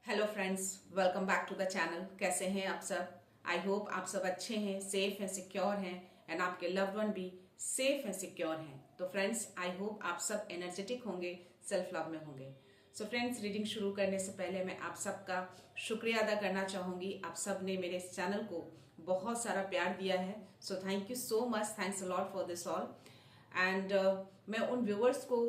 Hello friends, welcome back to the channel. कैसे हैं आप सब? आई होप आप सब अच्छे हैं, सेफ हैं, सिक्योर हैं एंड आपके लव्ड वन भी सेफ हैं, सिक्योर हैं। तो फ्रेंड्स, आई होप आप सब एनर्जेटिक होंगे, सेल्फ लव में होंगे। सो फ्रेंड्स, रीडिंग शुरू करने से पहले मैं आप सबका शुक्रिया अदा करना चाहूंगी। आप सब ने मेरे इस चैनल को बहुत सारा प्यार दिया है, so thank you so much, thanks a lot for this all. And मैं उन व्यूअर्स को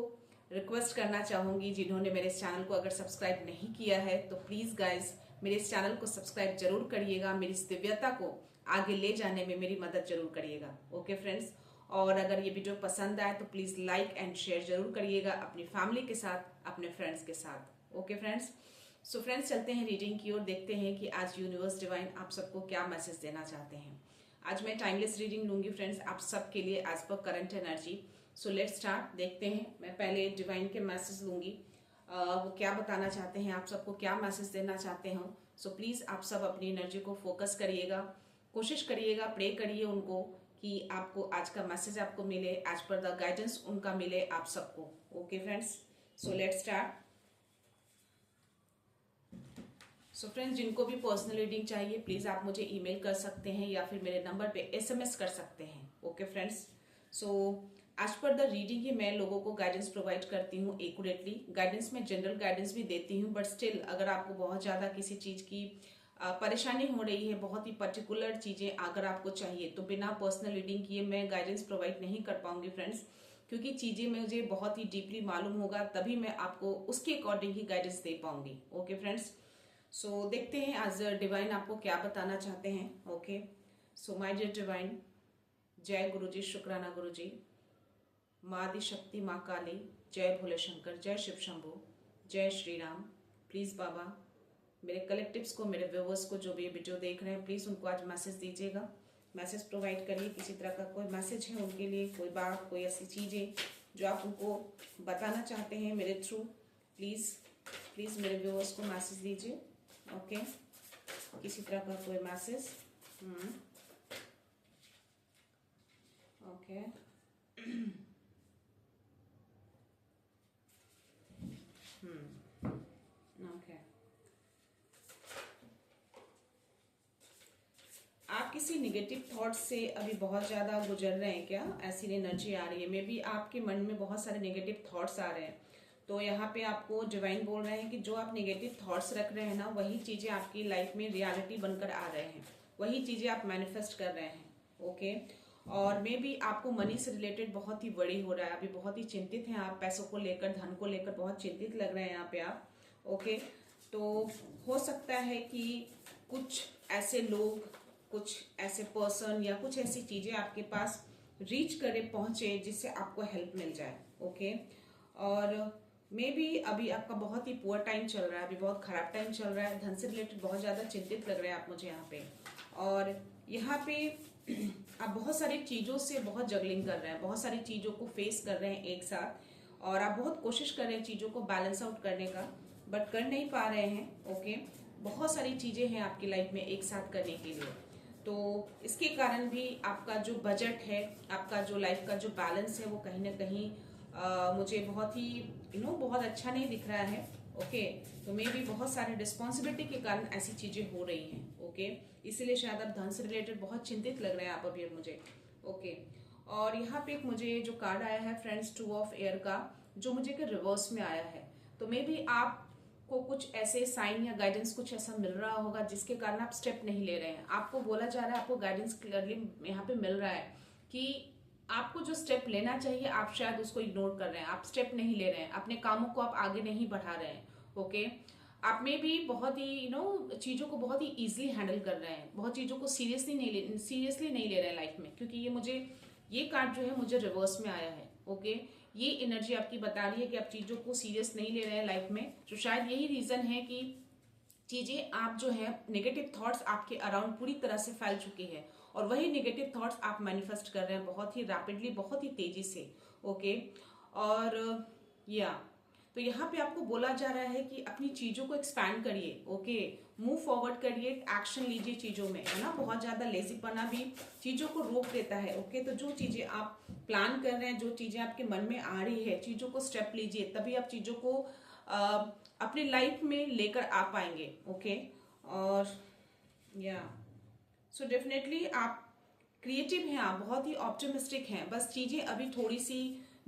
रिक्वेस्ट करना चाहूंगी जिन्होंने मेरे इस चैनल को अगर सब्सक्राइब नहीं किया है तो प्लीज गाइज मेरे इस चैनल को सब्सक्राइब जरूर करिएगा। मेरी इस दिव्यता को आगे ले जाने में मेरी मदद जरूर करिएगा। ओके फ्रेंड्स, और अगर ये वीडियो पसंद आए तो प्लीज लाइक एंड शेयर जरूर करिएगा अपनी फैमिली के साथ, अपने फ्रेंड्स के साथ। ओके फ्रेंड्स, सो फ्रेंड्स चलते हैं रीडिंग की ओर, देखते हैं कि आज यूनिवर्स डिवाइन आप सबको क्या मैसेज देना चाहते हैं। आज मैं टाइमलेस रीडिंग लूंगी फ्रेंड्स आप सबके लिए as per current energy. So let's start, देखते हैं। मैं पहले डिवाइन के मैसेज लूंगी, वो क्या बताना चाहते हैं, आप सबको क्या मैसेज देना चाहते हो। सो प्लीज आप सब अपनी एनर्जी को फोकस करिएगा, कोशिश करिएगा, प्रे करिए उनको कि आपको आज का मैसेज आपको मिले, एज पर द गाइडेंस उनका मिले आप सबको। Okay friends, so let's start. So friends, जिनको भी पर्सनल रीडिंग चाहिए प्लीज आप मुझे ईमेल कर सकते हैं या फिर मेरे नंबर पे एसएमएस कर सकते हैं। Okay friends, so as per the reading ही मैं लोगों को गाइडेंस प्रोवाइड करती हूँ एक्यूरेटली। गाइडेंस में जनरल गाइडेंस भी देती हूँ, बट स्टिल अगर आपको बहुत ज़्यादा किसी चीज़ की परेशानी हो रही है, बहुत ही पर्टिकुलर चीज़ें अगर आपको चाहिए, तो बिना पर्सनल रीडिंग किए मैं गाइडेंस प्रोवाइड नहीं कर पाऊंगी फ्रेंड्स, क्योंकि चीज़ें मुझे बहुत ही डीपली मालूम होगा तभी मैं आपको उसके अकॉर्डिंग ही गाइडेंस दे पाऊंगी। ओके फ्रेंड्स, सो देखते हैं आज डिवाइन आपको क्या बताना चाहते हैं। Okay, so my dear divine, जय गुरु जी, शुक्राना गुरु जी, माँ आदि शक्ति, माँ काली, जय भोले शंकर, जय शिव शंभू, जय श्री राम। प्लीज़ बाबा मेरे कलेक्टिव्स को, मेरे व्यूवर्स को, जो भी ये वीडियो देख रहे हैं, प्लीज़ उनको आज मैसेज दीजिएगा, मैसेज प्रोवाइड करिए। किसी तरह का कोई मैसेज है उनके लिए, कोई बात, कोई ऐसी चीज़ें जो आप उनको बताना चाहते हैं मेरे थ्रू, प्लीज़ प्लीज़ मेरे व्यूवर्स को मैसेज दीजिए। ओके, किसी तरह का कोई मैसेज। ओके ओके, आप किसी निगेटिव थॉट्स से अभी बहुत ज़्यादा गुजर रहे हैं क्या? ऐसी एनर्जी आ रही है, मे बी आपके मन में बहुत सारे नेगेटिव थॉट्स आ रहे हैं। तो यहाँ पे आपको डिवाइन बोल रहे हैं कि जो आप नेगेटिव थॉट्स रख रहे हैं ना, वही चीज़ें आपकी लाइफ में रियलिटी बनकर आ रहे हैं, वही चीज़ें आप मैनिफेस्ट कर रहे हैं। ओके, और मे बी आपको मनी से रिलेटेड बहुत ही वरी हो रहा है, अभी बहुत ही चिंतित हैं आप, पैसों को लेकर, धन को लेकर बहुत चिंतित लग रहे हैं यहाँ पे आप। ओके, तो हो सकता है कि कुछ ऐसे लोग, कुछ ऐसे पर्सन या कुछ ऐसी चीजें आपके पास रीच करे, पहुंचे, जिससे आपको हेल्प मिल जाए। ओके, और मे बी अभी आपका बहुत ही पुअर टाइम चल रहा है, अभी बहुत खराब टाइम चल रहा है, धन से रिलेटेड बहुत ज्यादा चिंतित लग रहे हैं आप मुझे यहाँ पे। और यहाँ पे आप बहुत सारी चीजों से बहुत जगलिंग कर रहे हैं, बहुत सारी चीजों को फेस कर रहे हैं एक साथ, और आप बहुत कोशिश कर रहे हैं चीजों को बैलेंस आउट करने का, बट कर नहीं पा रहे हैं। ओके, बहुत सारी चीजें हैं आपकी लाइफ में एक साथ करने के लिए, तो इसके कारण भी आपका जो बजट है, आपका जो लाइफ का जो बैलेंस है, वो कहीं ना कहीं मुझे बहुत ही बहुत अच्छा नहीं दिख रहा है। ओके, तो मे भी बहुत सारे रिस्पॉन्सिबिलिटी के कारण ऐसी चीजें हो रही हैं। ओके, इसीलिए शायद आप धन से रिलेटेड बहुत चिंतित लग रहे हैं आप अभी मुझे। ओके, और यहाँ पे एक मुझे जो कार्ड आया है फ्रेंड्स, 2 ऑफ एयर का, जो मुझे के रिवर्स में आया है, तो मे बी आप को कुछ ऐसे साइन या गाइडेंस कुछ ऐसा मिल रहा होगा जिसके कारण आप स्टेप नहीं ले रहे हैं। आपको बोला जा रहा है, आपको गाइडेंस क्लियरली यहाँ पे मिल रहा है कि आपको जो स्टेप लेना चाहिए आप शायद उसको इग्नोर कर रहे हैं, आप स्टेप नहीं ले रहे हैं, अपने कामों को आप आगे नहीं बढ़ा रहे हैं। ओके, आप में भी बहुत ही चीजों को बहुत ही इजीली हैंडल कर रहे हैं, बहुत चीजों को सीरियसली नहीं ले रहे हैं लाइफ में, क्योंकि ये कार्ड जो है मुझे रिवर्स में आया है। ओके, ये एनर्जी आपकी बता रही है कि आप चीजों को सीरियस नहीं ले रहे हैं लाइफ में, तो शायद यही रीजन है कि चीजें आप जो है नेगेटिव थॉट्स आपके अराउंड पूरी तरह से फैल चुकी है, और वही नेगेटिव थॉट्स आप मैनिफेस्ट कर रहे हैं बहुत ही रैपिडली, बहुत ही तेजी से। ओके, और या तो यहाँ पे आपको बोला जा रहा है कि अपनी चीजों को एक्सपैंड करिए। ओके, मूव फॉरवर्ड करिए, एक्शन लीजिए चीजों में, है ना। बहुत ज्यादा लेजीपना भी चीजों को रोक देता है। ओके, तो जो चीजें आप प्लान कर रहे हैं, जो चीजें आपके मन में आ रही है, चीजों को स्टेप लीजिए, तभी आप चीजों को अपनी लाइफ में लेकर आ पाएंगे। ओके, और या सो डेफिनेटली आप क्रिएटिव हैं, आप बहुत ही ऑप्टिमिस्टिक हैं। बस चीजें अभी थोड़ी सी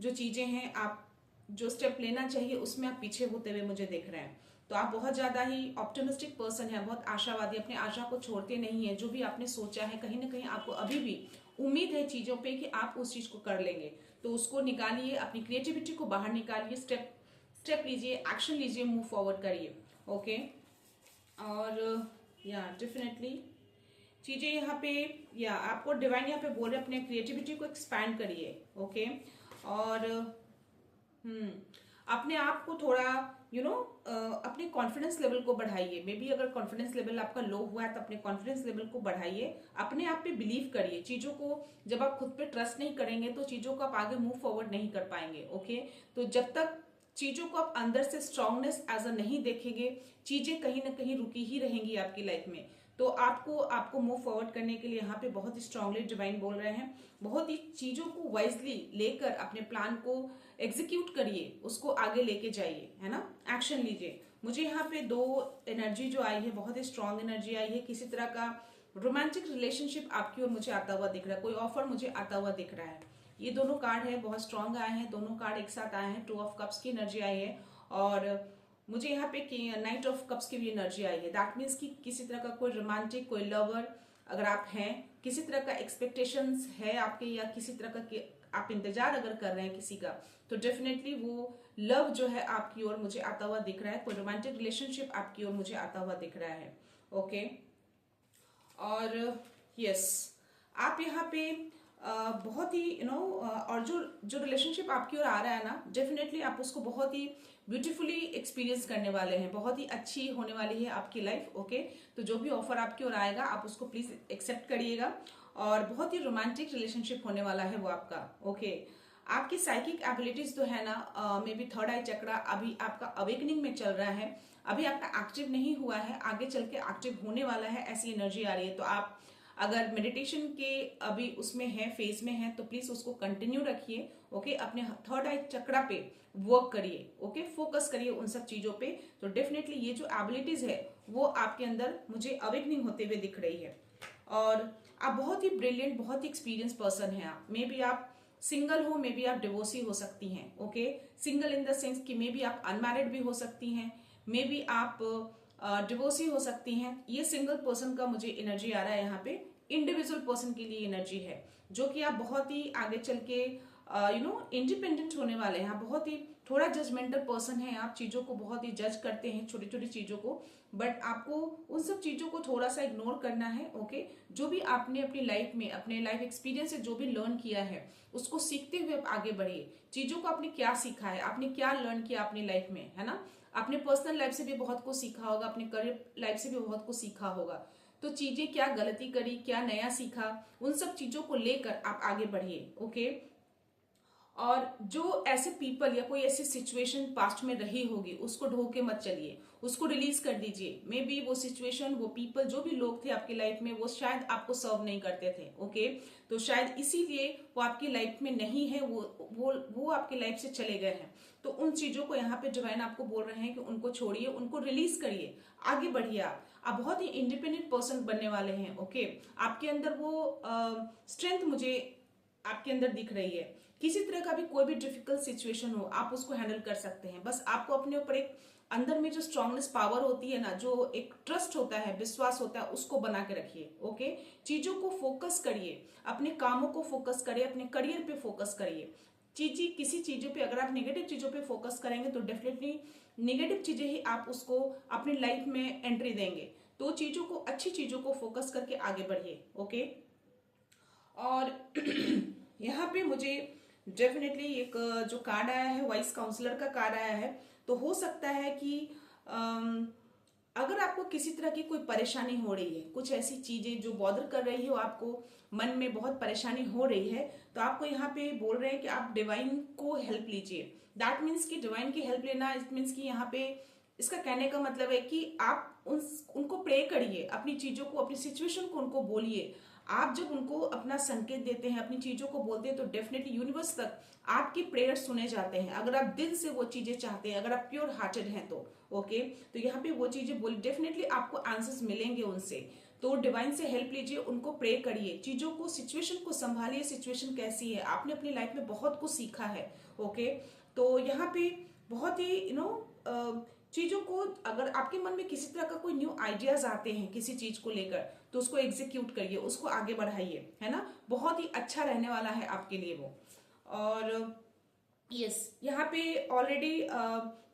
जो चीजें हैं, आप जो स्टेप लेना चाहिए उसमें आप पीछे होते हुए मुझे दिख रहे हैं। तो आप बहुत ज्यादा ही ऑप्टिमिस्टिक पर्सन है, बहुत आशावादी, अपने आशा को छोड़ते नहीं है। जो भी आपने सोचा है कहीं ना कहीं आपको अभी भी उम्मीद है चीजों पे कि आप उस चीज को कर लेंगे। तो उसको निकालिए, अपनी क्रिएटिविटी को बाहर निकालिए, स्टेप स्टेप लीजिए, एक्शन लीजिए, मूव फॉरवर्ड करिए। ओके, और या डेफिनेटली चीजें यहाँ पे, या आपको डिवाइन यहाँ पे बोल रहे अपने क्रिएटिविटी को एक्सपैंड करिए। ओके, और अपने आप को थोड़ा अपने कॉन्फिडेंस लेवल को बढ़ाइए। मे बी अगर कॉन्फिडेंस लेवल आपका लो हुआ है तो अपने कॉन्फिडेंस लेवल को बढ़ाइए, अपने आप पे बिलीव करिए। चीजों को जब आप खुद पे ट्रस्ट नहीं करेंगे तो चीजों को आप आगे मूव फॉरवर्ड नहीं कर पाएंगे। ओके, तो जब तक चीजों को आप अंदर से स्ट्रांगनेस एज अ नहीं देखेंगे, चीजें कहीं ना कहीं रुकी ही रहेंगी आपकी लाइफ में। तो आपको मूव फॉरवर्ड करने के लिए यहाँ पे बहुत ही स्ट्रांगली डिवाइन बोल रहे हैं, बहुत ही चीजों को वाइजली लेकर अपने प्लान को एग्जीक्यूट करिए, उसको आगे लेके जाइए, है ना, एक्शन लीजिए। मुझे यहाँ पे दो एनर्जी जो आई है, बहुत ही स्ट्रांग एनर्जी आई है। किसी तरह का रोमांटिक रिलेशनशिप आपकी ओर मुझे आता हुआ दिख रहा है, कोई ऑफर मुझे आता हुआ दिख रहा है। ये दोनों कार्ड है, बहुत स्ट्रांग आए हैं, दोनों कार्ड एक साथ आए हैं। 2 ऑफ कप्स की एनर्जी आई है और मुझे यहाँ पे नाइट ऑफ कप्स की भी एनर्जी आई है। दैट मीन्स कि किसी तरह का कोई रोमांटिक, कोई लवर अगर आप हैं, किसी तरह का एक्सपेक्टेशंस है आपके, या किसी तरह का आप इंतजार अगर कर रहे हैं किसी का, तो डेफिनेटली वो लव जो है आपकी ओर मुझे आता हुआ दिख रहा है। कोई रोमांटिक रिलेशनशिप आपकी ओर मुझे आता हुआ दिख रहा है। ओके, और यस, आप यहाँ पे बहुत ही और जो रिलेशनशिप आपकी ओर आ रहा है ना, डेफिनेटली आप उसको बहुत ही ब्यूटीफुली एक्सपीरियंस करने वाले हैं, बहुत ही अच्छी होने वाली है आपकी लाइफ। ओके, तो जो भी ऑफर आपकी ओर आएगा आप उसको प्लीज एक्सेप्ट करिएगा, और बहुत ही रोमांटिक रिलेशनशिप होने वाला है वो आपका। ओके, आपकी साइकिक एबिलिटीज तो है ना, मे बी थर्ड आई चक्रा अभी आपका अवेकनिंग में चल रहा है, अभी आपका एक्टिव नहीं हुआ है, आगे चल के एक्टिव होने वाला है, ऐसी एनर्जी आ रही है। तो आप अगर मेडिटेशन के अभी उसमें है, फेज में है, तो प्लीज उसको कंटिन्यू रखिए। ओके, अपने थर्ड आई चक्रा पे वर्क करिए। ओके, फोकस करिए उन सब चीजों पे। तो डेफिनेटली ये जो एबिलिटीज है वो आपके अंदर मुझे अवेकनिंग होते हुए दिख रही है। और आप बहुत ही ब्रिलियंट, बहुत ही एक्सपीरियंस पर्सन हैं। आप मे बी आप सिंगल हो, मे बी आप डिवोर्सी हो सकती हैं। Okay, single in the sense कि मे बी आप अनमैरिड भी हो सकती हैं, मे बी आप डिवोर्सी हो सकती हैं। ये सिंगल पर्सन का मुझे एनर्जी आ रहा है यहाँ पे। इंडिविजुअल पर्सन के लिए एनर्जी है, जो कि आप बहुत ही आगे चल के इंडिपेंडेंट होने वाले हैं। आप बहुत ही थोड़ा जजमेंटल पर्सन है, आप चीजों को बहुत ही जज करते हैं, छोटी छोटी चीजों को, बट आपको उन सब चीजों को थोड़ा सा इग्नोर करना है। ओके, जो भी आपने अपनी लाइफ में, अपने लाइफ एक्सपीरियंस से जो भी लर्न किया है, उसको सीखते हुए आप आगे बढ़िए। चीजों को आपने क्या सीखा है, आपने क्या लर्न किया अपनी लाइफ में, है ना, अपने पर्सनल लाइफ से भी बहुत कुछ सीखा होगा, अपने करियर लाइफ से भी बहुत कुछ सीखा होगा। तो चीजें क्या गलती करी, क्या नया सीखा, उन सब चीजों को लेकर आप आगे बढ़िए। ओके, और जो ऐसे पीपल या कोई ऐसी सिचुएशन पास्ट में रही होगी उसको ढो के मत चलिए, उसको रिलीज कर दीजिए। मे बी वो सिचुएशन, वो पीपल, जो भी लोग थे आपकी लाइफ में, वो शायद आपको सर्व नहीं करते थे। ओके, तो शायद इसीलिए वो आपकी लाइफ में नहीं है, वो आपकी लाइफ से चले गए हैं। तो उन चीजों को यहाँ पे डिवाइन आपको बोल रहे हैं कि उनको छोड़िए, उनको रिलीज करिए, आगे बढ़िए। आप बहुत ही इंडिपेंडेंट पर्सन बनने वाले हैं। ओके, आपके अंदर वो स्ट्रेंथ मुझे आपके अंदर दिख रही है। किसी तरह का भी कोई भी डिफिकल्ट सिचुएशन हो, आप उसको हैंडल कर सकते हैं। बस आपको अपने ऊपर एक अंदर में जो स्ट्रांगनेस पावर होती है ना, जो एक ट्रस्ट होता है, विश्वास होता है, उसको बना के रखिए। ओके, चीजों को फोकस करिए, अपने कामों को फोकस करिए, अपने करियर पे फोकस करिए। किसी चीजों पे अगर आप नेगेटिव चीजों पे फोकस करेंगे तो डेफिनेटली नेगेटिव चीजें ही आप उसको अपनी लाइफ में एंट्री देंगे। तो चीजों को, अच्छी चीजों को फोकस करके आगे बढ़िए। ओके, और यहाँ पे मुझे डेफिनेटली एक जो कार्ड आया है, वाइस काउंसलर का कार्ड आया है। तो हो सकता है कि अगर आपको किसी तरह की कोई परेशानी हो रही है, कुछ ऐसी चीजें जो बॉदर कर रही हो, आपको मन में बहुत परेशानी हो रही है, तो आपको यहाँ पे बोल रहे हैं कि आप डिवाइन को हेल्प लीजिए। दैट मीन्स कि डिवाइन की हेल्प लेना, इट मीन्स कि यहाँ पे इसका कहने का मतलब है कि आप उनको प्रे करिए, अपनी चीजों को, अपनी सिचुएशन को उनको बोलिए, आप जब उनको अपना संकेत देते हैं, अपनी चीजों को बोलते हैं, तो डेफिनेटली यूनिवर्स तक आपकी प्रेयर सुने जाते हैं। अगर आप दिल से वो चीजें चाहते हैं, अगर आप प्योर हार्टेड हैं तो ओके, तो यहाँ पे वो चीजें बोली, डेफिनेटली आपको आंसर्स मिलेंगे उनसे। तो डिवाइन से हेल्प लीजिए, उनको प्रे करिए, चीजों को, सिचुएशन को संभालिए। सिचुएशन कैसी है, आपने अपनी लाइफ में बहुत कुछ सीखा है ओके। तो यहाँ पे बहुत ही चीजों को, अगर आपके मन में किसी तरह का कोई न्यू आइडियाज आते हैं किसी चीज को लेकर, तो उसको एग्जीक्यूट करिए, उसको आगे बढ़ाइए, है ना। बहुत ही अच्छा रहने वाला है आपके लिए वो। और यस, यहाँ पे ऑलरेडी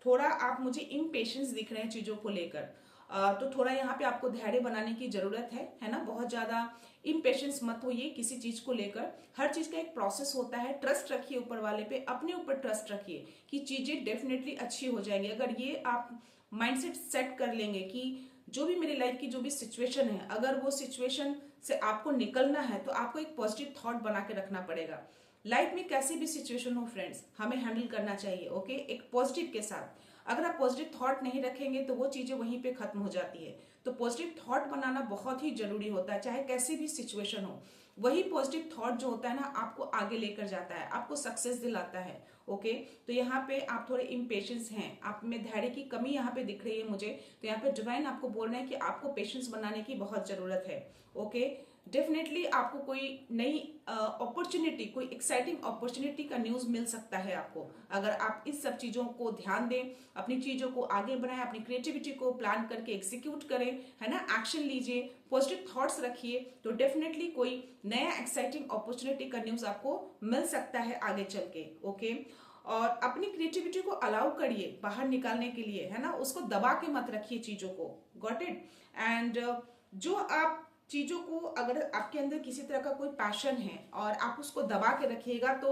थोड़ा आप मुझे इम्पेशेंस दिख रहे हैं चीजों को लेकर, तो थोड़ा यहाँ पे आपको धैर्य बनाने की जरूरत है ना। बहुत ज्यादा इम्पेशेंस मत होइए किसी चीज को लेकर, हर चीज का एक प्रोसेस होता है। ट्रस्ट रखिए ऊपर वाले पे, अपने ऊपर ट्रस्ट रखिए कि चीजें डेफिनेटली अच्छी हो जाएंगी। अगर ये आप माइंडसेट सेट कर लेंगे कि जो भी मेरी लाइफ की जो भी सिचुएशन है, अगर वो सिचुएशन से आपको निकलना है, तो आपको एक पॉजिटिव थॉट बना के रखना पड़ेगा। लाइफ में कैसी भी सिचुएशन हो फ्रेंड्स, हमें हैंडल करना चाहिए ओके, एक पॉजिटिव के साथ। अगर आप पॉजिटिव थॉट नहीं रखेंगे तो वो चीजें वहीं पे खत्म हो जाती है। तो पॉजिटिव थॉट बनाना बहुत ही जरूरी होता है, चाहे कैसी भी सिचुएशन हो। वही पॉजिटिव थॉट जो होता है ना, आपको आगे लेकर जाता है, आपको सक्सेस दिलाता है ओके। तो यहाँ पे आप थोड़े इम्पेशेंस हैं, आप में धैर्य की कमी यहाँ पे दिख रही है मुझे। तो यहाँ पे डिवाइन आपको बोल रहे हैं कि आपको पेशेंस बनाने की बहुत जरूरत है ओके। डेफिनेटली आपको कोई नई अपॉर्चुनिटी, कोई एक्साइटिंग अपॉर्चुनिटी का न्यूज मिल सकता है आपको, अगर आप इस सब चीजों को ध्यान दें, अपनी चीजों को आगे बढ़ाएं, अपनी क्रिएटिविटी को प्लान करके एग्जीक्यूट करें, है ना, एक्शन लीजिए, पॉजिटिव थॉट्स रखिए, तो डेफिनेटली कोई नया एक्साइटिंग अपॉर्चुनिटी का न्यूज आपको मिल सकता है आगे चल के ओके। और अपनी क्रिएटिविटी को अलाउ करिए बाहर निकालने के लिए, है ना, उसको दबा के मत रखिए चीजों को, गॉट इट। एंड जो आप चीजों को, अगर आपके अंदर किसी तरह का कोई पैशन है और आप उसको दबा के रखिएगा, तो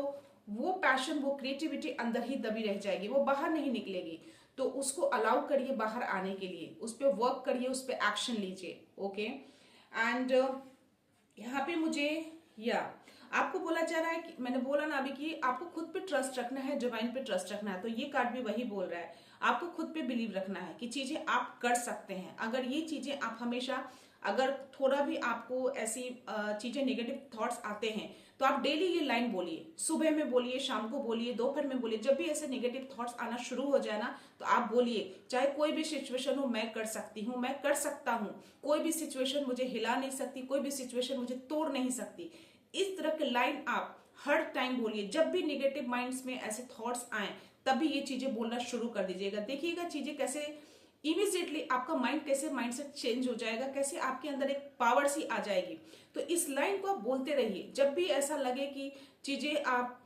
वो पैशन, वो क्रिएटिविटी अंदर ही दबी रह जाएगी, वो बाहर नहीं निकलेगी। तो उसको अलाउ करिए बाहर आने के लिए, उस पर वर्क करिए, उस पर एक्शन लीजिए ओके। एंड यहाँ पे मुझे या आपको बोला जा रहा है कि मैंने बोला ना अभी कि आपको खुद पे ट्रस्ट रखना है, डिवाइन पे ट्रस्ट रखना है। तो ये कार्ड भी वही बोल रहा है, आपको खुद पे बिलीव रखना है कि चीजें आप कर सकते हैं। अगर ये चीजें आप हमेशा, अगर थोड़ा भी आपको ऐसी चीजें, नेगेटिव थॉट्स आते हैं, तो आप डेली ये लाइन बोलिए, सुबह में बोलिए, शाम को बोलिए, दोपहर में बोलिए। जब भी ऐसे नेगेटिव थॉट्स आना शुरू हो जाए ना, तो आप बोलिए, चाहे कोई भी सिचुएशन हो, मैं कर सकती हूँ, मैं कर सकता हूँ, कोई भी सिचुएशन मुझे हिला नहीं सकती, कोई भी सिचुएशन मुझे तोड़ नहीं सकती। इस तरह के लाइन आप हर टाइम बोलिए। जब भी नेगेटिव माइंड्स में ऐसे थॉट्स आए, तभी ये चीजें बोलना शुरू कर दीजिएगा। देखिएगा चीजें कैसे इमीडिएटली आपका माइंड, कैसे माइंडसेट चेंज हो जाएगा, कैसे आपके अंदर एक पावर सी आ जाएगी। तो इस लाइन को आप बोलते रहिए। जब भी ऐसा लगे कि चीजें आप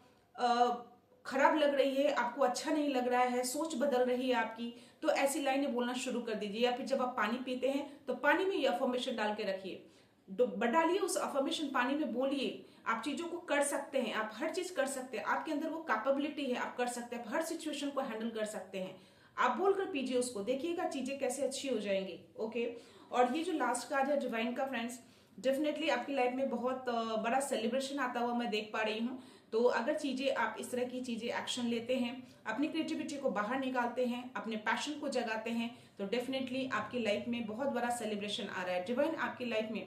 खराब लग रही है, आपको अच्छा नहीं लग रहा है, सोच बदल रही है आपकी, तो ऐसी लाइनें बोलना शुरू कर दीजिए। या फिर जब आप पानी पीते हैं, तो पानी में ये अफर्मेशन डाल के रखिए, डालिए उस अफर्मेशन, पानी में बोलिए, आप चीजों को कर सकते हैं, आप हर चीज कर सकते हैं, आपके अंदर वो कैपेबिलिटी है, आप कर सकते हैं, आप हर सिचुएशन को हैंडल कर सकते हैं। आप बोलकर पीजिए उसको, देखिएगा चीजें कैसे अच्छी हो जाएंगी ओके। और ये जो लास्ट कार्ड है डिवाइन का फ्रेंड्स, डेफिनेटली आपकी लाइफ में बहुत बड़ा सेलिब्रेशन आता हुआ मैं देख पा रही हूँ। तो अगर चीजें, आप इस तरह की चीजें एक्शन लेते हैं, अपनी क्रिएटिविटी को बाहर निकालते हैं, अपने पैशन को जगाते हैं, तो डेफिनेटली आपकी लाइफ में बहुत बड़ा सेलिब्रेशन आ रहा है। डिवाइन आपकी लाइफ में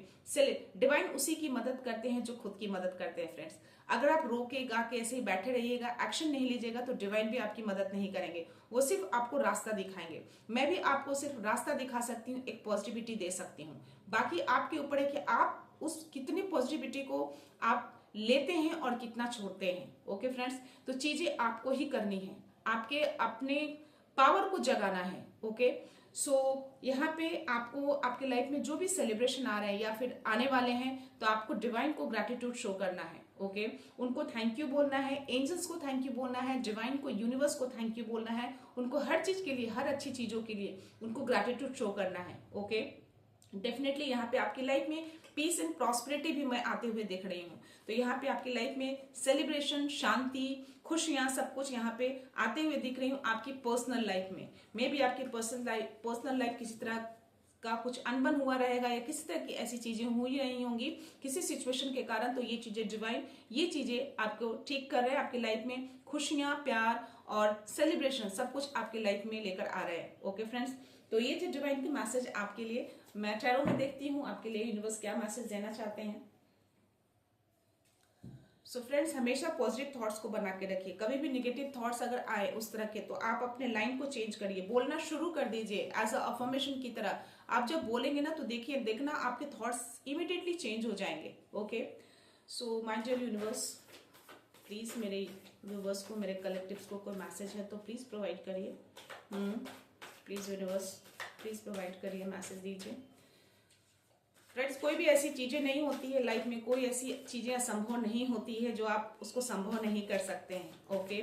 डिवाइन उसी की मदद करते हैं जो खुद की मदद करते हैं फ्रेंड्स। अगर आप रो के गा के ऐसे ही बैठे रहिएगा, एक्शन नहीं लीजिएगा, तो डिवाइन भी आपकी मदद नहीं करेंगे, वो सिर्फ आपको रास्ता दिखाएंगे। मैं भी आपको सिर्फ रास्ता दिखा सकती हूँ, एक पॉजिटिविटी दे सकती हूँ। बाकी आपके ऊपर है कि आप उस कितनी पॉजिटिविटी को आप लेते हैं और कितना छोड़ते हैं ओके फ्रेंड्स। तो चीजें आपको ही करनी है, आपके अपने पावर को जगाना है ओके। सो यहाँ पे आपको आपके लाइफ में जो भी सेलिब्रेशन आ रहे हैं या फिर आने वाले हैं, तो आपको डिवाइन को ग्रैटिट्यूड शो करना है ओके। उनको थैंक यू बोलना है, एंजल्स को थैंक यू बोलना है, डिवाइन को, यूनिवर्स को थैंक यू बोलना है, उनको हर चीज के लिए, हर अच्छी चीजों के लिए उनको ग्रैटिट्यूड शो करना है ओके। डेफिनेटली यहाँ पे आपकी लाइफ में पीस एंड प्रॉस्पेरिटी भी मैं आते हुए देख रही हूँ। तो यहाँ पे आपकी लाइफ में सेलिब्रेशन, शांति, खुशियां, सब कुछ यहाँ पे आते हुए दिख रही हूँ आपकी पर्सनल लाइफ में। मे बी आपकी पर्सनल लाइफ किसी तरह का कुछ अनबन हुआ रहेगा, या किसी तरह की ऐसी चीजें हुई रही होंगी किसी सिचुएशन के कारण। तो ये चीजें डिवाइन, ये चीजें आपको ठीक कर रहे हैं, आपकी लाइफ में खुशियां, प्यार और सेलिब्रेशन सब कुछ आपकी लाइफ में लेकर आ रहे हैं ओके फ्रेंड्स। तो ये थे डिवाइन के मैसेज आपके लिए। मैं टैरो में देखती हूँ आपके लिए यूनिवर्स क्या मैसेज देना चाहते हैं। सो फ्रेंड्स, हमेशा पॉजिटिव थॉट्स को बना के रखिए। कभी भी निगेटिव थॉट्स अगर आए उस तरह के, तो आप अपने लाइन को चेंज करिए, बोलना शुरू कर दीजिए एज अ अफर्मेशन की तरह। आप जब बोलेंगे ना तो देखना आपके थॉट्स इमिडिएटली चेंज हो जाएंगे। Okay, so my dear universe, please मेरे व्यूवर्स को, मेरे कलेक्टिव्स को कोई मैसेज है तो प्लीज प्रोवाइड करिए। प्लीज यूनिवर्स, प्लीज प्रोवाइड करिए, मैसेज दीजिए। फ्रेंड्स, कोई भी ऐसी चीजें नहीं होती है लाइफ में, कोई ऐसी चीजें असंभव नहीं होती है जो आप उसको संभव नहीं कर सकते हैं। ओके,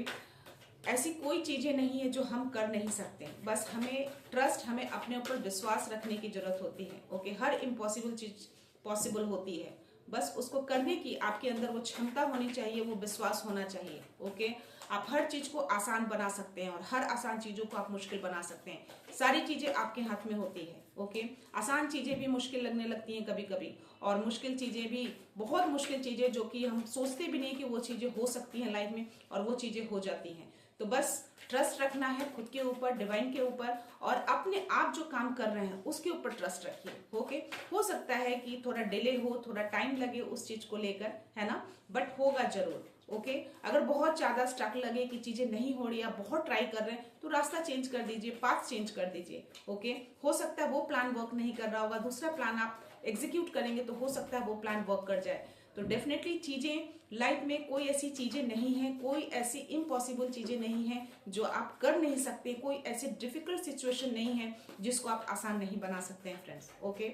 ऐसी कोई चीजें नहीं है जो हम कर नहीं सकते, बस हमें ट्रस्ट, हमें अपने ऊपर विश्वास रखने की जरूरत होती है। ओके, हर इम्पॉसिबल चीज पॉसिबल होती है, बस उसको करने की आपके अंदर वो क्षमता होनी चाहिए, वो विश्वास होना चाहिए। ओके, आप हर चीज को आसान बना सकते हैं और हर आसान चीजों को आप मुश्किल बना सकते हैं। सारी चीजें आपके हाथ में होती है। ओके, आसान चीजें भी मुश्किल लगने लगती हैं कभी कभी, और मुश्किल चीजें भी, बहुत मुश्किल चीजें जो कि हम सोचते भी नहीं कि वो चीजें हो सकती हैं लाइफ में, और वो चीजें हो जाती हैं। तो बस ट्रस्ट रखना है खुद के ऊपर, डिवाइन के ऊपर, और अपने आप जो काम कर रहे हैं उसके ऊपर ट्रस्ट रखिए। ओके, हो सकता है कि थोड़ा डिले हो, थोड़ा टाइम लगे उस चीज को लेकर, है ना, बट होगा जरूर। ओके, अगर बहुत ज्यादा स्टक लगे कि चीजें नहीं हो रही, आप बहुत ट्राई कर रहे हैं, तो रास्ता चेंज कर दीजिए, पाथ चेंज कर दीजिए। ओके, हो सकता है वो प्लान वर्क नहीं कर रहा होगा, दूसरा प्लान आप एग्जीक्यूट करेंगे तो हो सकता है वो प्लान वर्क कर जाए। तो डेफिनेटली चीजें लाइफ में, कोई ऐसी चीजें नहीं है, कोई ऐसी इम्पॉसिबल चीजें नहीं है जो आप कर नहीं सकते, कोई ऐसी डिफिकल्ट सिचुएशन नहीं है जिसको आप आसान नहीं बना सकते हैं फ्रेंड्स। ओके,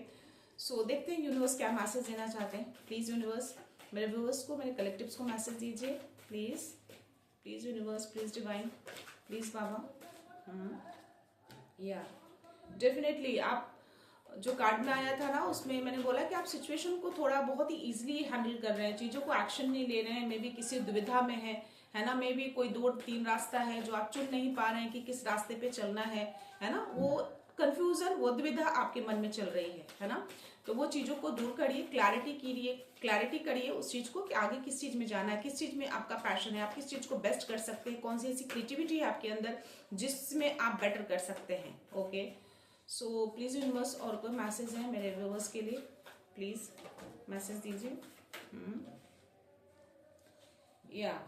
सो देखते हैं यूनिवर्स क्या मैसेज देना चाहते हैं। प्लीज यूनिवर्स, मेरे व्यूअर्स को, मेरे कलेक्टिव्स को मैसेज दीजिए please. Please universe, please divine, please बाबा। या डेफिनेटली आप जो कार्ड में आया था ना, उसमें मैंने बोला कि आप सिचुएशन को थोड़ा बहुत ही इजीली हैंडल कर रहे हैं, चीजों को एक्शन नहीं ले रहे हैं, मे बी किसी दुविधा में है ना, मे बी कोई 2-3 रास्ता है जो आप चुन नहीं पा रहे हैं कि किस रास्ते पे चलना है ना, वो कंफ्यूजन, वो दुविधा आपके मन में चल रही है ना। तो वो चीजों को दूर करिए, क्लैरिटी करिए उस चीज को कि आगे किस चीज में जाना है, किस चीज में आपका पैशन है, आप किस चीज को बेस्ट कर सकते हैं, कौन सी ऐसी क्रिएटिविटी है आपके अंदर जिसमें आप बेटर कर सकते हैं। ओके, सो प्लीज यूनिवर्स, और कोई मैसेज है मेरे व्यूअर्स के लिए, प्लीज मैसेज दीजिए। या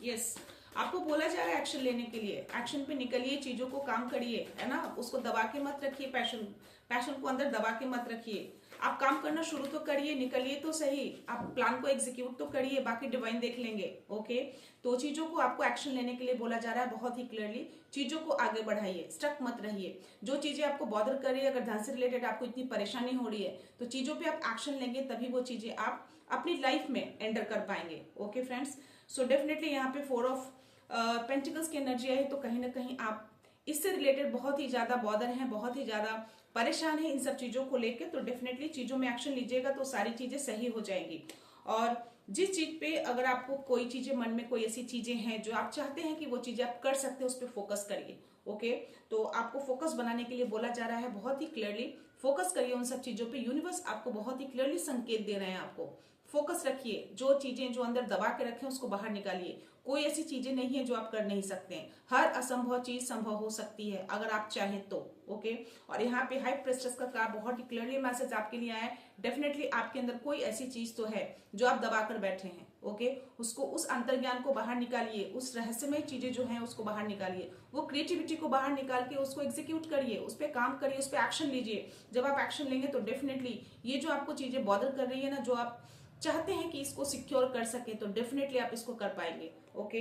यस, आपको बोला जा रहा है एक्शन लेने के लिए, एक्शन पे निकलिए, चीजों को काम करिए, है ना, उसको दबा के मत रखिए, पैशन को अंदर दबा के मत रखिए, आप काम करना शुरू तो करिए, निकलिए तो सही, आप प्लान को एग्जीक्यूट तो करिए, बाकी डिवाइन देख लेंगे। ओके, तो चीजों को आपको एक्शन लेने के लिए बोला जा रहा है बहुत ही क्लियरली, चीजों को आगे बढ़ाइए, स्टक मत रहिए। जो चीजें आपको बॉदर कर रही है, अगर धन से रिलेटेड आपको इतनी परेशानी हो रही है, तो चीजों पे आप एक्शन लेंगे, तभी वो चीजें आप अपनी लाइफ में एंटर कर पाएंगे। ओके फ्रेंड्स, सो डेफिनेटली यहाँ पे 4 ऑफ पेंटिकल्स की एनर्जी आई, तो कहीं ना कहीं आप इससे रिलेटेड बहुत ही ज्यादा बॉदर हैं, बहुत ही ज्यादा परेशान है इन सब चीजों को लेकर। तो डेफिनेटली चीजों में एक्शन लीजिएगा तो सारी चीजें सही हो जाएंगी। और जिस चीज पे अगर आपको कोई चीजें मन में, कोई ऐसी चीजें हैं जो आप चाहते हैं कि वो चीजें आप कर सकते हैं, उस पर फोकस करिए। ओके, तो आपको फोकस बनाने के लिए बोला जा रहा है, बहुत ही क्लियरली फोकस करिए उन सब चीजों पे। यूनिवर्स आपको बहुत ही क्लियरली संकेत दे रहे हैं, आपको फोकस रखिए, जो चीजें जो अंदर दबा के रखें उसको बाहर निकालिए। कोई ऐसी चीजें नहीं है जो आप कर नहीं सकते हैं, हर असंभव चीज संभव हो सकती है अगर आप चाहें तो। ओके, और यहाँ पे हाई प्रेस्टेस का कार्ड बहुत ही क्लियरली मैसेज आपके लिए आया है, डेफिनेटली आपके अंदर कोई ऐसी चीज तो है जो आप दबा कर बैठे हैं। ओके, उसको, उस अंतर्ज्ञान को बाहर निकालिए, उस रहस्यमय चीजें जो हैं उसको बाहर निकालिए, वो क्रिएटिविटी को बाहर निकाल के उसको एग्जीक्यूट करिए, उस पर काम करिए, उस पर एक्शन लीजिए। जब आप एक्शन लेंगे तो डेफिनेटली ये जो आपको चीजें बॉदर कर रही है ना, जो आप चाहते हैं कि इसको सिक्योर कर सके, तो डेफिनेटली आप इसको कर पाएंगे। ओके,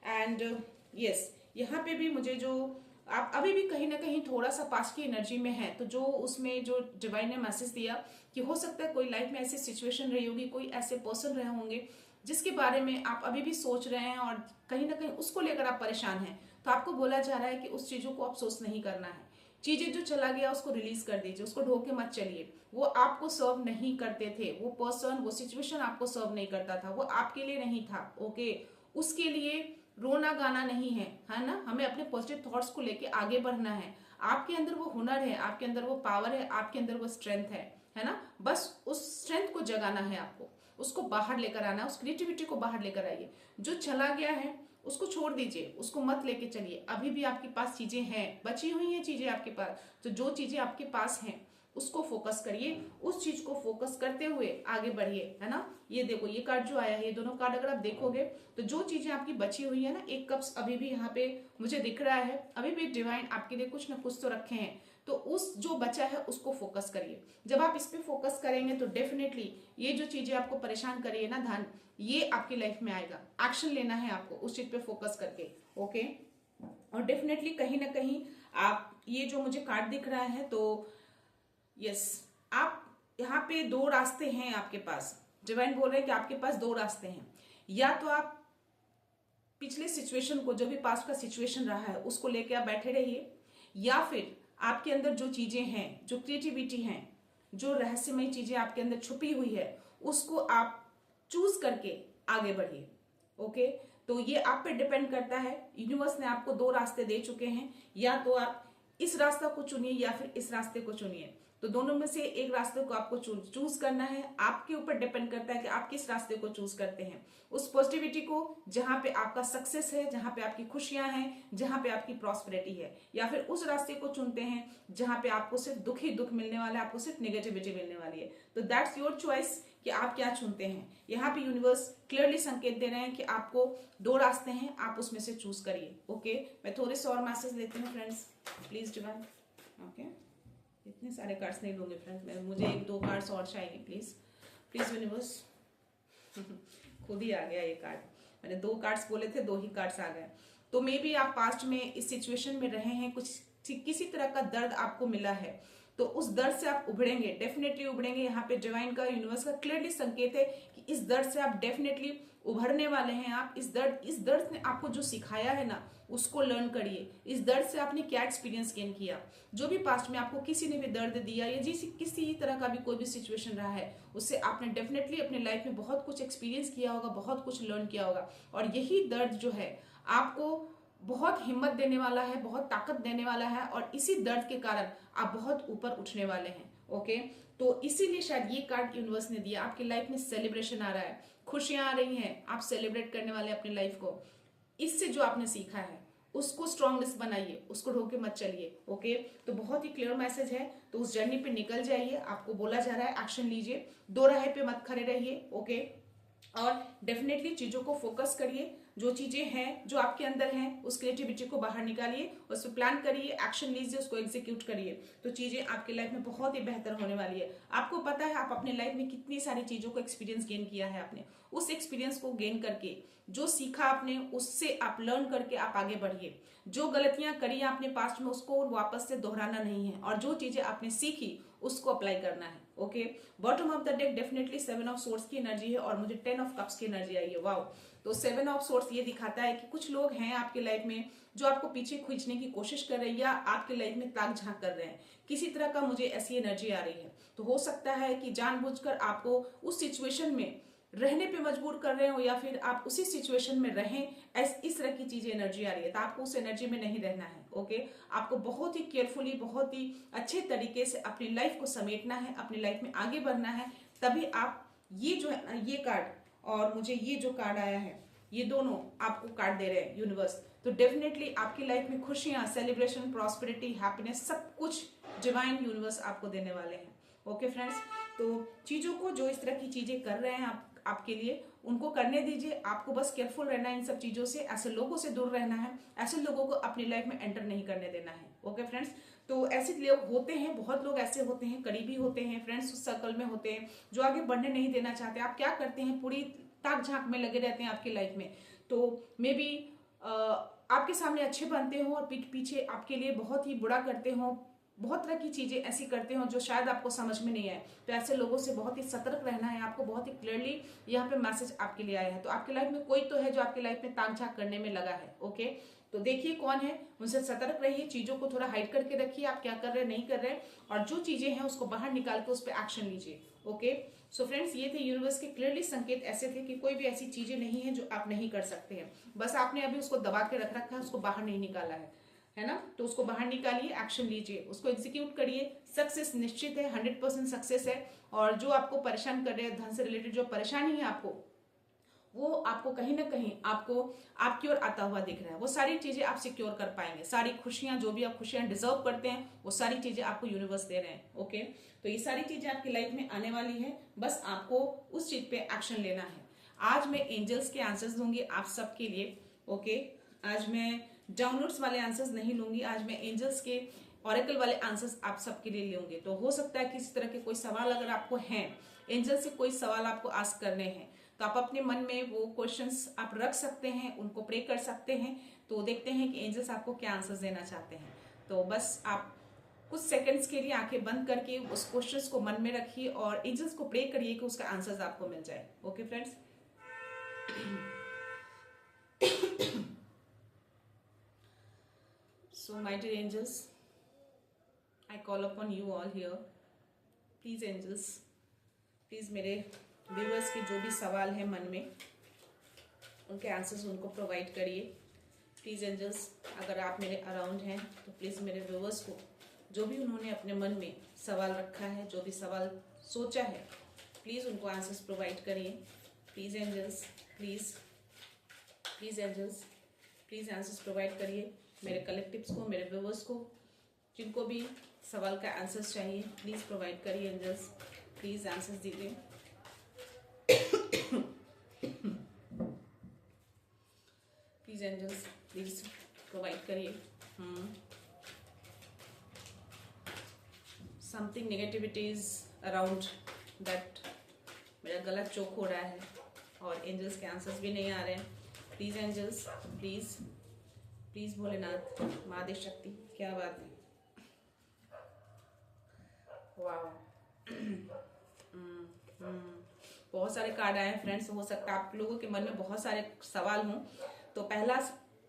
एंड यस, यहाँ पे भी मुझे जो आप अभी भी कहीं ना कहीं थोड़ा सा पास की एनर्जी में है, तो जो उसमें जो डिवाइन ने मैसेज दिया कि हो सकता है कोई लाइफ में ऐसी सिचुएशन रही होगी, कोई ऐसे पर्सन रहे होंगे जिसके बारे में आप अभी भी सोच रहे हैं और कहीं ना कहीं उसको लेकर आप परेशान हैं। तो आपको बोला जा रहा है कि उस चीजों को आप सोच नहीं करना है, चीजें जो चला गया उसको रिलीज कर दीजिए, उसको ढोके मत चलिए। वो आपको सर्व नहीं करते थे, वो पर्सन, वो सिचुएशन आपको सर्व नहीं करता था, वो आपके लिए नहीं था। ओके, उसके लिए रोना गाना नहीं है ना, हमें अपने पॉजिटिव थॉट्स को लेके आगे बढ़ना है। आपके अंदर वो हुनर है, आपके अंदर वो पावर है, आपके अंदर वो स्ट्रेंथ है ना, बस उस स्ट्रेंथ को जगाना है आपको, उसको बाहर लेकर आना है, उस क्रिएटिविटी को बाहर लेकर आइए। जो चला गया है उसको छोड़ दीजिए, उसको मत लेके चलिए। अभी भी आपके पास चीजें हैं, बची हुई हैं चीजें आपके पास, तो जो चीजें आपके पास हैं उसको फोकस करिए, उस चीज को फोकस करते हुए आगे बढ़िए, है ना। ये देखो ये कार्ड जो आया है, ये दोनों कार्ड अगर आप देखोगे तो जो चीजें आपकी बची हुई है ना, एक कप्स अभी भी यहाँ पे मुझे दिख रहा है, अभी भी डिवाइन आपके लिए कुछ ना कुछ तो रखे हैं, तो उस जो बचा है उसको फोकस करिए। जब आप इस पे फोकस करेंगे तो डेफिनेटली ये जो चीजें आपको परेशान कर रही है ना धन, ये आपकी लाइफ में आएगा। एक्शन लेना है आपको उस चीज पे फोकस करके, ओके। और डेफिनेटली कहीं ना कहीं आप, ये जो मुझे कार्ड दिख रहा है, तो यस, आप यहाँ पे दो रास्ते हैं आपके पास। डिवाइन बोल रहे हैं कि आपके पास दो रास्ते हैं, या तो आप पिछले सिचुएशन को, जो भी पास्ट का सिचुएशन रहा है, उसको लेके आप बैठे रहिए, या फिर आपके अंदर जो चीजें हैं, जो क्रिएटिविटी है, जो रहस्यमय चीजें आपके अंदर छुपी हुई है, उसको आप चूज करके आगे बढ़िए, ओके। तो ये आप पे डिपेंड करता है, यूनिवर्स ने आपको दो रास्ते दे चुके हैं, या तो आप इस रास्ता को चुनिए या फिर इस रास्ते को चुनिए। तो दोनों में से एक रास्ते को आपको चूज करना है, आपके ऊपर डिपेंड करता है कि आप किस रास्ते को चूज करते हैं। उस पॉजिटिविटी को जहां पे आपका सक्सेस है, जहां पे आपकी खुशियां हैं, जहां पे आपकी प्रॉस्पेरिटी है, या फिर उस रास्ते को चुनते हैं जहां पे आपको सिर्फ दुख ही दुख मिलने वाला है, आपको सिर्फ नेगेटिविटी मिलने वाली है। तो दैट्स योर चॉइस कि आप क्या चुनते हैं। यहाँ पे यूनिवर्स क्लियरली संकेत दे रहे हैं कि आपको दो रास्ते हैं, आप उसमें से चूज करिए, ओके। मैं थोड़े से और मैसेज देती हूँ फ्रेंड्स, प्लीज डिवाइन, ओके। इतने सारे कार्ड्स नहीं लूंगे फ्रेंड्स मैं, मुझे एक दो कार्ड्स और चाहिए, प्लीज प्लीज यूनिवर्स। खुद ही आ गया ये कार्ड, मैंने दो कार्ड्स बोले थे, दो ही कार्ड्स आ गए। तो मे बी आप पास्ट में इस सिचुएशन में रहे हैं, कुछ किसी तरह का दर्द आपको मिला है, तो उस दर्द से आप उभरेंगे, डेफिनेटली उभरेंगे। यहाँ पे डिवाइन का, यूनिवर्स का क्लियरली संकेत है कि इस दर्द से आप डेफिनेटली उभरने वाले हैं। आप इस दर्द ने आपको जो सिखाया है ना, उसको लर्न करिए। इस दर्द से आपने क्या एक्सपीरियंस गेन किया, जो भी पास्ट में आपको किसी ने भी दर्द दिया, या किसी तरह का भी कोई भी सिचुएशन रहा है, उससे आपने डेफिनेटली अपने लाइफ में बहुत कुछ एक्सपीरियंस किया होगा, बहुत कुछ लर्न किया होगा। और यही दर्द जो है आपको बहुत हिम्मत देने वाला है, बहुत ताकत देने वाला है, और इसी दर्द के कारण आप बहुत ऊपर उठने वाले हैं, ओके। तो इसीलिए शायद ये कार्ड यूनिवर्स ने दिया। आपकी लाइफ में सेलिब्रेशन आ रहा है, खुशियां आ रही हैं, आप सेलिब्रेट करने वाले अपनी लाइफ को। इससे जो आपने सीखा है उसको स्ट्रॉन्गनेस बनाइए, उसको ढोके मत चलिए, ओके। तो बहुत ही क्लियर मैसेज है, तो उस जर्नी पे निकल जाइए। आपको बोला जा रहा है एक्शन लीजिए, दो राह पे मत खड़े रहिए, ओके। और डेफिनेटली चीजों को फोकस करिए, जो चीजें हैं जो आपके अंदर हैं, उस क्रिएटिविटी को बाहर निकालिए, उस पर प्लान करिए, एक्शन लीजिए, उसको एग्जीक्यूट करिए, तो चीजें आपकी लाइफ में बहुत ही बेहतर होने वाली है। आपको पता है आप अपने लाइफ में कितनी सारी चीजों को एक्सपीरियंस गेन किया है आपने, उस एक्सपीरियंस को गेन करके, जो सीखा आपने उससे आप लर्न करके आप आगे बढ़िए। जो गलतियां करी आपने पास्ट में, उसको वापस से दोहराना नहीं है, और जो चीजें आपने सीखी उसको अप्लाई करना है, okay. Bottom of the deck definitely 7 of swords की एनर्जी है, और मुझे 10 ऑफ कप्स की एनर्जी आई है, वाओ। तो 7 ऑफ सोर्ड्स ये दिखाता है कि कुछ लोग हैं आपके लाइफ में जो आपको पीछे खींचने की कोशिश कर रहे हैं, या आपके लाइफ में ताक झांक कर रहे हैं, किसी तरह का मुझे ऐसी एनर्जी आ रही है। तो हो सकता है कि जानबूझकर आपको उस सिचुएशन में रहने पे मजबूर कर रहे हो, या फिर आप उसी सिचुएशन में रहें, इस तरह की चीजें एनर्जी आ रही है। तो आपको उस एनर्जी में नहीं रहना है, ओके। आपको बहुत ही केयरफुली, बहुत ही अच्छे तरीके से अपनी लाइफ को समेटना है, अपनी लाइफ में आगे बढ़ना है, तभी आप, ये जो है ना, ये कार्ड और मुझे ये जो कार्ड आया है, ये दोनों आपको कार्ड दे रहे हैं यूनिवर्स। तो डेफिनेटली आपकी लाइफ में खुशियां, सेलिब्रेशन, प्रॉस्पेरिटी, हैप्पीनेस, सब कुछ डिवाइन यूनिवर्स आपको देने वाले हैं, ओके फ्रेंड्स। तो चीजों को, जो इस तरह की चीजें कर रहे हैं आपके लिए, उनको करने दीजिए। आपको बस केयरफुल रहना है इन सब चीजों से, ऐसे लोगों से दूर रहना है, ऐसे लोगों को अपनी लाइफ में एंटर नहीं करने देना है, ओके फ्रेंड्स। तो ऐसे लोग होते हैं, बहुत लोग ऐसे होते हैं, करीबी होते हैं, फ्रेंड्स सर्कल में होते हैं, जो आगे बढ़ने नहीं देना चाहते। आप क्या करते हैं, पूरी ताक झांक में लगे रहते हैं आपकी लाइफ में। तो मे बी आपके सामने अच्छे बनते हो, और पीठ पीछे आपके लिए बहुत ही बुरा करते हो, बहुत तरह की चीजें ऐसी करते हो जो शायद आपको समझ में नहीं आए। तो ऐसे लोगों से बहुत ही सतर्क रहना है आपको। बहुत ही क्लियरली यहाँ पे मैसेज आपके लिए आया है। तो आपकी लाइफ में कोई तो है जो आपकी लाइफ में ताक झांक करने में लगा है, ओके। तो देखिए कौन है, उनसे सतर्क रहिए, चीजों को थोड़ा हाइड करके रखिए, आप क्या कर रहे हैं, नहीं कर रहे हैं, और जो चीजें हैं उसको बाहर निकाल के उस पर एक्शन लीजिए, ओके। सो फ्रेंड्स, ये थे यूनिवर्स के क्लियरली संकेत, ऐसे थे कि कोई भी ऐसी चीजें नहीं है जो आप नहीं कर सकते हैं, बस आपने अभी उसको दबा के रख रखा है, उसको बाहर नहीं निकाला है ना। तो उसको बाहर निकालिए, एक्शन लीजिए, उसको एग्जीक्यूट करिए, सक्सेस निश्चित है, 100% सक्सेस है। और जो आपको परेशान कर रहे हैं, धन से रिलेटेड जो परेशानी है आपको, वो आपको कहीं ना कहीं आपको आपकी ओर आता हुआ दिख रहा है। वो सारी चीजें आप सिक्योर कर पाएंगे, सारी खुशियां, जो भी आप खुशियां डिजर्व करते हैं, वो सारी चीजें आपको यूनिवर्स दे रहे हैं। ओके, तो ये सारी चीजें आपकी लाइफ में आने वाली है, बस आपको उस चीज पे एक्शन लेना है। आज मैं एंजल्स के आंसर्स दूंगी आप सबके लिए। ओके, आज मैं डाउनलोड्स वाले आंसर्स नहीं लूंगी, आज मैं एंजल्स के ऑरेकल वाले आंसर्स आप सबके लिए लूंगी। तो हो सकता है कि इस तरह के कोई सवाल अगर आपको हैं, एंजल से कोई सवाल आपको आस्क करने हैं, तो आप अपने मन में वो क्वेश्चंस आप रख सकते हैं, उनको प्रे कर सकते हैं। तो देखते हैं कि एंजल्स आपको क्या आंसर्स देना चाहते हैं। तो बस आप कुछ सेकंड्स के लिए आंखें बंद करके उस क्वेश्चंस को मन में रखिए और एंजल्स को प्रे करिए कि उसका आंसर्स आपको मिल जाए। Okay friends, so my dear angels, I call upon you all here. Please angels, please मेरे व्यूअर्स के जो भी सवाल है मन में, उनके आंसर्स उनको प्रोवाइड करिए। प्लीज एंजल्स, अगर आप मेरे अराउंड हैं तो प्लीज मेरे व्यूअर्स को जो भी उन्होंने अपने मन में सवाल रखा है, जो भी सवाल सोचा है, प्लीज उनको आंसर्स प्रोवाइड करिए। Please angels, please please angels, please answers provide करिए मेरे कलेक्टिव्स को, मेरे व्यूअर्स को, जिनको भी सवाल का आंसर्स चाहिए, प्लीज प्रोवाइड करिए एंजल्स, प्लीज आंसर्स दीजिए। प्लीज एंजल्स, प्लीज प्रोवाइड करिए। Something negativity is around that, मेरा गला चोक हो रहा है और एंजल्स के आंसर्स भी नहीं आ रहे हैं। Please angels, please please Bholenath, Mahadev Shakti, क्या बात है, वाह। बहुत सारे कार्ड आए हैं फ्रेंड्स, हो सकता है आप लोगों के मन में बहुत सारे सवाल हों। तो पहला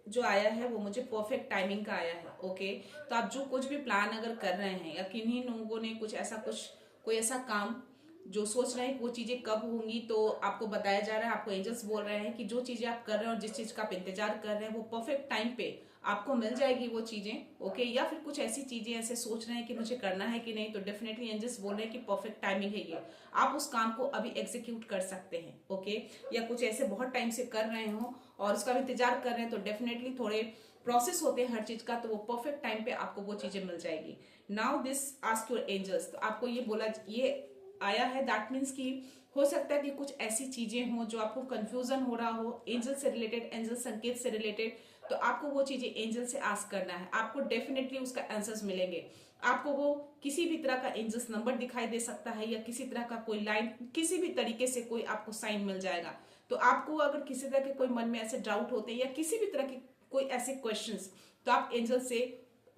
जो आया है वो मुझे परफेक्ट टाइमिंग का आया है। ओके, तो आप जो कुछ भी प्लान अगर कर रहे हैं या किन्हीं लोगों ने कोई ऐसा काम जो सोच रहे हैं वो चीजें कब होंगी, तो आपको बताया जा रहा है, आपको एंजल्स बोल रहे हैं कि जो चीजें आप कर रहे हैं और जिस चीज का आप इंतजार कर रहे हैं वो परफेक्ट टाइम पे आपको मिल जाएगी वो चीजें। ओके, या फिर कुछ ऐसी चीजें ऐसे सोच रहे हैं कि मुझे करना है कि नहीं, तो डेफिनेटली एंजल्स बोल रहे हैं कि परफेक्ट टाइमिंग है ये, आप उस काम को अभी एग्जीक्यूट कर सकते हैं। ओके, या कुछ ऐसे बहुत टाइम से कर रहे हो और उसका भी इंतजार कर रहे हैं, तो डेफिनेटली थोड़े प्रोसेस होते हैं हर चीज का, तो वो परफेक्ट टाइम पे आपको वो चीजें मिल जाएगी। Now this ask your angels, तो आपको ये बोला, ये आया है, दैट मीन्स कि हो सकता है कि कुछ ऐसी चीजें हो जो आपको कंफ्यूजन हो रहा हो एंजल से रिलेटेड, एंजल संकेत से रिलेटेड, तो आपको वो चीजें एंजल से आस्क करना है, आपको डेफिनेटली उसका आंसर्स मिलेंगे। आपको वो किसी भी तरह का एंजल्स नंबर दिखाई दे सकता है या किसी तरह का कोई लाइन, किसी भी तरीके से कोई आपको साइन मिल जाएगा। तो आपको अगर किसी तरह के कोई मन में ऐसे डाउट होते हैं या किसी भी तरह के कोई ऐसे क्वेश्चंस, तो आप एंजल से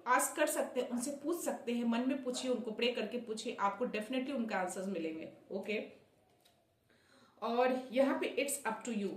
आस्क कर सकते हैं, उनसे पूछ सकते हैं, मन में पूछिए, उनको प्रे करके पूछिए, आपको डेफिनेटली उनका आंसर्स मिलेंगे। ओके, और यहाँ पे इट्स अप टू यू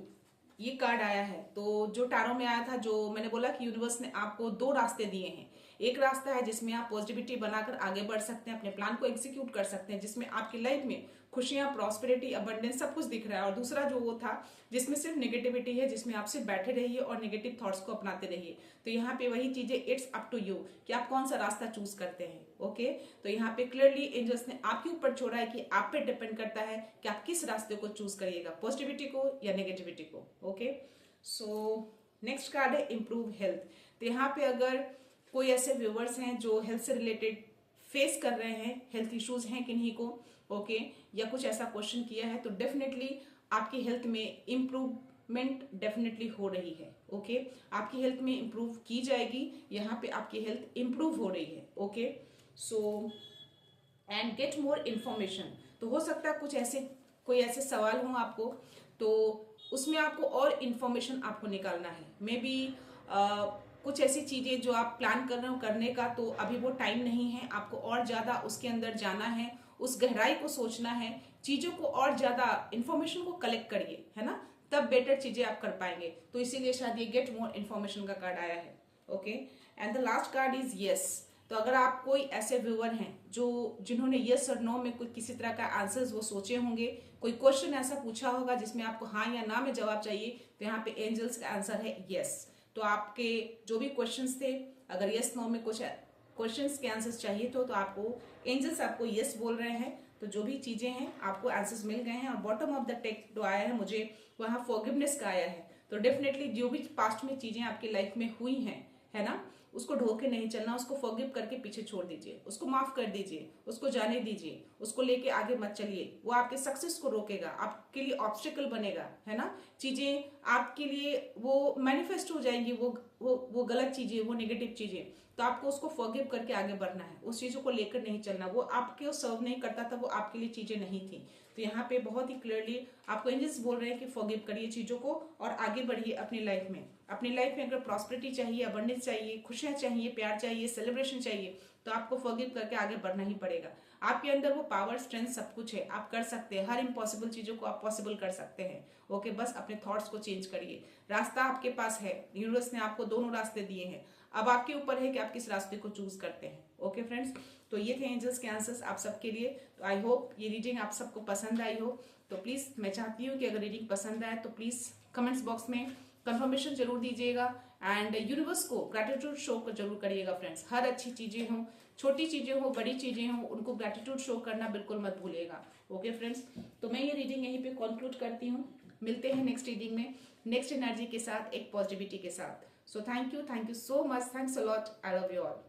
ये कार्ड आया है। तो जो टारो में आया था, जो मैंने बोला कि यूनिवर्स ने आपको दो रास्ते दिए हैं। एक रास्ता है जिसमें आप पॉजिटिविटी बनाकर आगे बढ़ सकते हैं, अपने प्लान को एग्जीक्यूट कर सकते हैं, जिसमें आपकी लाइफ में खुशियां, प्रॉस्पेरिटी, अबंडेंस सब कुछ दिख रहा है। और दूसरा जो वो था जिसमें सिर्फ नेगेटिविटी है, जिसमें आप सिर्फ बैठे रहिए और नेगेटिव थॉट्स को अपनाते रहिए। तो यहाँ पे वही चीजें, इट्स अप टू यू कि आप कौन सा रास्ता चूज करते हैं। ओके, तो यहाँ पे क्लियरली एंजल्स ने आपके ऊपर छोड़ा है कि आप पे डिपेंड करता है कि आप किस रास्ते को चूज करिएगा, पॉजिटिविटी को या नेगेटिविटी को। ओके, सो नेक्स्ट कार्ड है इम्प्रूव हेल्थ। तो यहाँ पे अगर कोई ऐसे व्यूवर्स हैं जो हेल्थ से रिलेटेड फेस कर रहे हैं, हेल्थ इश्यूज हैं किन्हीं को, ओके, या कुछ ऐसा क्वेश्चन किया है, तो डेफिनेटली आपकी हेल्थ में इम्प्रूवमेंट डेफिनेटली हो रही है। ओके, आपकी हेल्थ में इम्प्रूव की जाएगी, यहाँ पे आपकी हेल्थ इम्प्रूव हो रही है। Okay, so and get more information. तो हो सकता है कुछ ऐसे कोई ऐसे सवाल हों आपको, तो उसमें आपको और इन्फॉर्मेशन आपको निकालना है। मे बी कुछ ऐसी चीजें जो आप प्लान कर रहे हो करने का, तो अभी वो टाइम नहीं है, आपको और ज्यादा उसके अंदर जाना है, उस गहराई को सोचना है, चीजों को और ज्यादा इन्फॉर्मेशन को कलेक्ट करिए, है ना, तब बेटर चीजें आप कर पाएंगे। तो इसीलिए शायद ये गेट मोर इन्फॉर्मेशन का कार्ड आया है। Okay, and the last card is yes. तो अगर आप कोई ऐसे व्यूअर हैं जिन्होंने यस और नो में कोई किसी तरह का आंसर्स वो सोचे होंगे, कोई क्वेश्चन ऐसा पूछा होगा जिसमें आपको हाँ या ना में जवाब चाहिए, तो यहाँ पे एंजल्स का आंसर है यस। तो आपके जो भी क्वेश्चंस थे, अगर यस नो में कुछ क्वेश्चंस के आंसर्स चाहिए तो आपको एंजल्स आपको यस बोल रहे हैं। तो जो भी चीजें हैं आपको आंसर्स मिल गए हैं। और बॉटम ऑफ द टेक्स्ट जो आया है मुझे वहाँ फॉरगिवनेस का आया है। तो डेफिनेटली जो भी पास्ट में चीजें आपकी लाइफ में हुई हैं, है ना, उसको ढो के नहीं चलना, उसको फॉरगिव करके पीछे छोड़ दीजिए, उसको माफ कर दीजिए, उसको जाने दीजिए, उसको लेके आगे मत चलिए। वो आपके सक्सेस को रोकेगा, आपके लिए ऑब्स्टिकल बनेगा, है ना। चीजें आपके लिए वो मैनिफेस्ट हो जाएंगी, वो गलत चीजें, वो नेगेटिव चीजें। तो आपको उसको फॉरगिव करके आगे बढ़ना है, उस चीजों को लेकर नहीं चलना। वो आपके सर्व नहीं करता था, वो आपके लिए चीजें नहीं थी। तो यहाँ पे बहुत ही क्लियरली आपको एंजल्स बोल रहे हैं कि फॉरगिव करिए चीजों को और आगे बढ़िए अपनी लाइफ में। अपनी लाइफ में अगर प्रॉस्पेरिटी चाहिए, अबंडेंस चाहिए, खुशियां चाहिए, प्यार चाहिए, सेलिब्रेशन चाहिए, तो आपको फॉरगिव करके आगे बढ़ना ही पड़ेगा। आपके अंदर वो पावर, स्ट्रेंथ सब कुछ है, आप कर सकते हैं। हर इम्पॉसिबल चीजों को आप पॉसिबल कर सकते हैं। ओके, बस अपने थॉट्स को चेंज करिए। रास्ता आपके पास है, यूनिवर्स ने आपको दोनों रास्ते दिए हैं। अब आपके ऊपर है कि आप किस रास्ते को चूज करते हैं। ओके फ्रेंड्स, तो ये थे एंजल्स के आंसर्स आप सबके लिए। तो आई होप ये रीडिंग आप सबको पसंद आई हो। तो प्लीज मैं चाहती हूँ कि अगर रीडिंग पसंद आए तो प्लीज कमेंट्स बॉक्स में कंफर्मेशन जरूर दीजिएगा एंड यूनिवर्स को ग्रैटिट्यूड शो जरूर करिएगा फ्रेंड्स। हर अच्छी चीजें हों, छोटी चीजें हों, बड़ी चीजें हों, उनको ग्रैटिट्यूड शो करना बिल्कुल मत भूलिएगा। ओके फ्रेंड्स, तो मैं ये रीडिंग यहीं पे कंक्लूड करती हूँ। मिलते हैं नेक्स्ट रीडिंग में नेक्स्ट एनर्जी के साथ, एक पॉजिटिविटी के साथ। So thank you so much, thanks a lot, I love you all.